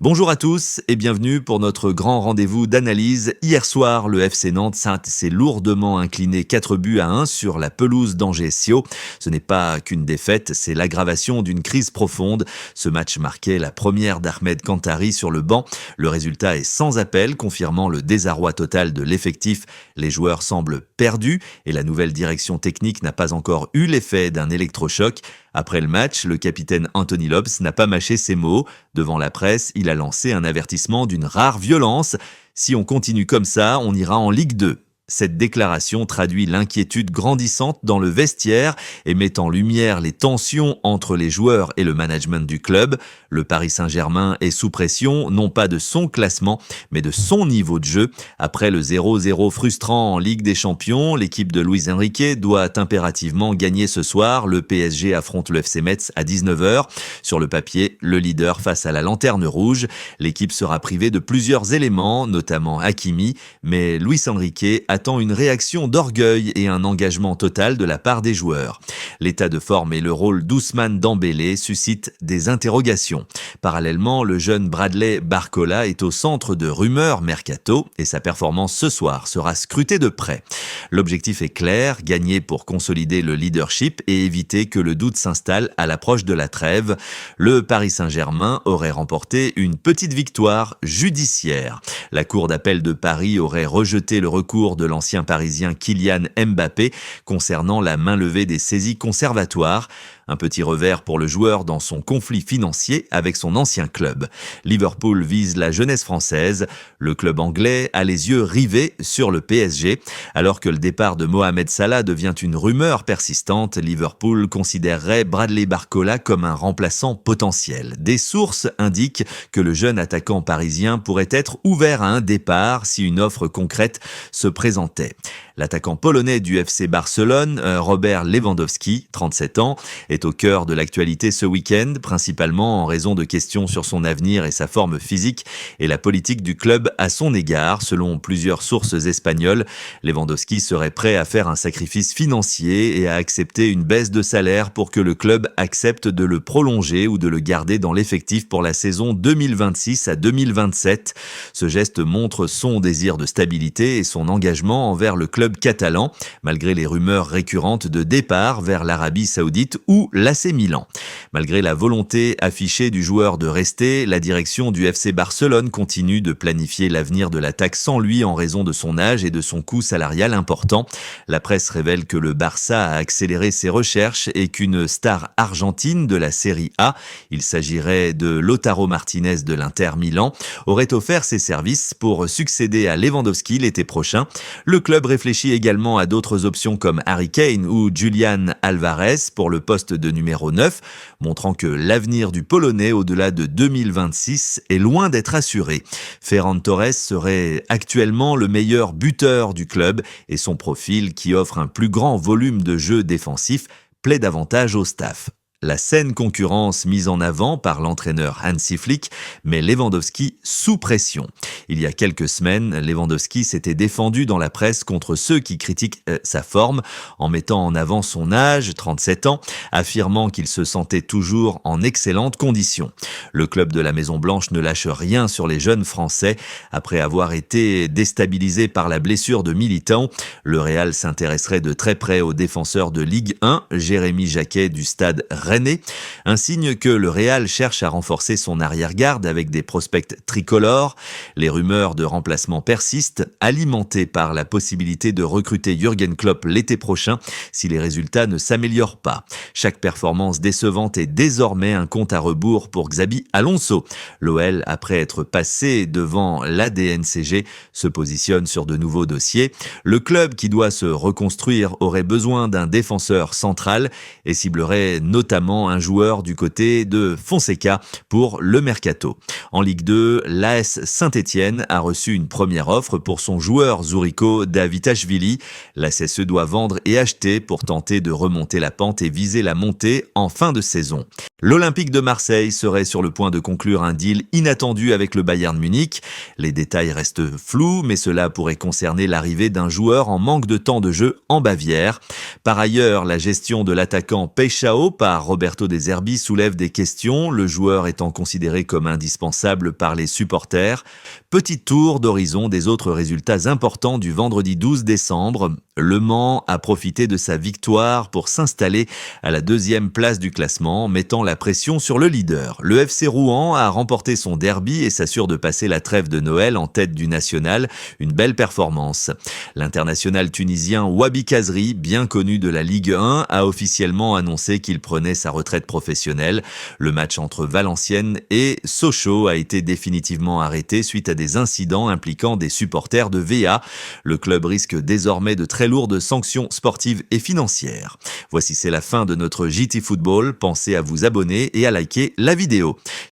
Bonjour à tous et bienvenue pour notre grand rendez-vous d'analyse. Hier soir, le FC Nantes s'est lourdement incliné 4-1 sur la pelouse d'Angers-Sio. Ce n'est pas qu'une défaite, c'est l'aggravation d'une crise profonde. Ce match marquait la première d'Ahmed Kantari sur le banc. Le résultat est sans appel, confirmant le désarroi total de l'effectif. Les joueurs semblent perdus et la nouvelle direction technique n'a pas encore eu l'effet d'un électrochoc. Après le match, le capitaine Anthony Lopes n'a pas mâché ses mots. Devant la presse, il a lancé un avertissement d'une rare violence. Si on continue comme ça, on ira en Ligue 2. Cette déclaration traduit l'inquiétude grandissante dans le vestiaire et met en lumière les tensions entre les joueurs et le management du club. Le Paris Saint-Germain est sous pression, non pas de son classement, mais de son niveau de jeu. Après le 0-0 frustrant en Ligue des Champions, l'équipe de Luis Enrique doit impérativement gagner ce soir. Le PSG affronte le FC Metz à 19h. Sur le papier, le leader face à la lanterne rouge. L'équipe sera privée de plusieurs éléments, notamment Hakimi, mais Luis Enrique attend une réaction d'orgueil et un engagement total de la part des joueurs. L'état de forme et le rôle d'Ousmane Dembélé suscitent des interrogations. Parallèlement, le jeune Bradley Barcola est au centre de rumeurs mercato et sa performance ce soir sera scrutée de près. L'objectif est clair, gagner pour consolider le leadership et éviter que le doute s'installe à l'approche de la trêve. Le Paris Saint-Germain aurait remporté une petite victoire judiciaire. La Cour d'appel de Paris aurait rejeté le recours de l'ancien parisien Kylian Mbappé concernant la mainlevée des saisies conservatoires. Un petit revers pour le joueur dans son conflit financier avec son ancien club. Liverpool vise la jeunesse française. Le club anglais a les yeux rivés sur le PSG. Alors que le départ de Mohamed Salah devient une rumeur persistante, Liverpool considérerait Bradley Barcola comme un remplaçant potentiel. Des sources indiquent que le jeune attaquant parisien pourrait être ouvert à un départ si une offre concrète se présentait. L'attaquant polonais du FC Barcelone, Robert Lewandowski, 37 ans, est au cœur de l'actualité ce week-end, principalement en raison de questions sur son avenir et sa forme physique et la politique du club à son égard. Selon plusieurs sources espagnoles, Lewandowski serait prêt à faire un sacrifice financier et à accepter une baisse de salaire pour que le club accepte de le prolonger ou de le garder dans l'effectif pour la saison 2026 à 2027. Ce geste montre son désir de stabilité et son engagement envers le club catalan, malgré les rumeurs récurrentes de départ vers l'Arabie Saoudite ou l'AC Milan. Malgré la volonté affichée du joueur de rester, la direction du FC Barcelone continue de planifier l'avenir de l'attaque sans lui en raison de son âge et de son coût salarial important. La presse révèle que le Barça a accéléré ses recherches et qu'une star argentine de la Série A, il s'agirait de Lautaro Martinez de l'Inter Milan, aurait offert ses services pour succéder à Lewandowski l'été prochain. Le club réfléchit également à d'autres options comme Harry Kane ou Julian Alvarez pour le poste de numéro 9, montrant que l'avenir du Polonais au-delà de 2026 est loin d'être assuré. Ferran Torres serait actuellement le meilleur buteur du club et son profil, qui offre un plus grand volume de jeu défensif, plaît davantage au staff. La saine concurrence mise en avant par l'entraîneur Hansi Flick met Lewandowski sous pression. Il y a quelques semaines, Lewandowski s'était défendu dans la presse contre ceux qui critiquent sa forme en mettant en avant son âge, 37 ans, affirmant qu'il se sentait toujours en excellente condition. Le club de la Maison-Blanche ne lâche rien sur les jeunes Français. Après avoir été déstabilisé par la blessure de Militão, le Real s'intéresserait de très près au défenseur de Ligue 1, Jérémy Jacquet du Stade Rennais, un signe que le Real cherche à renforcer son arrière-garde avec des prospects tricolores. Les rumeurs de remplacement persistent, alimentées par la possibilité de recruter Jürgen Klopp l'été prochain si les résultats ne s'améliorent pas. Chaque performance décevante est désormais un compte à rebours pour Xabi Alonso. L'OL, après être passé devant l'ADNCG, se positionne sur de nouveaux dossiers. Le club, qui doit se reconstruire, aurait besoin d'un défenseur central et ciblerait notamment un joueur du côté de Fonseca pour le mercato. En Ligue 2, l'AS Saint-Étienne a reçu une première offre pour son joueur Zouriko Davitashvili. La CSE doit vendre et acheter pour tenter de remonter la pente et viser la montée en fin de saison. L'Olympique de Marseille serait sur le point de conclure un deal inattendu avec le Bayern Munich. Les détails restent flous, mais cela pourrait concerner l'arrivée d'un joueur en manque de temps de jeu en Bavière. Par ailleurs, la gestion de l'attaquant Peixao par Roberto De Zerbi soulève des questions, le joueur étant considéré comme indispensable irremboursables par les supporters. Petit tour d'horizon des autres résultats importants du vendredi 12 décembre. Le Mans a profité de sa victoire pour s'installer à la deuxième place du classement, mettant la pression sur le leader. Le FC Rouen a remporté son derby et s'assure de passer la trêve de Noël en tête du national. Une belle performance. L'international tunisien Wabi Kazri, bien connu de la Ligue 1, a officiellement annoncé qu'il prenait sa retraite professionnelle. Le match entre Valenciennes et Sochaux a été définitivement arrêté suite à des incidents impliquant des supporters de VA. Le club risque désormais de très lourdes sanctions sportives et financières. Voici, c'est la fin de notre JT Football. Pensez à vous abonner et à liker la vidéo.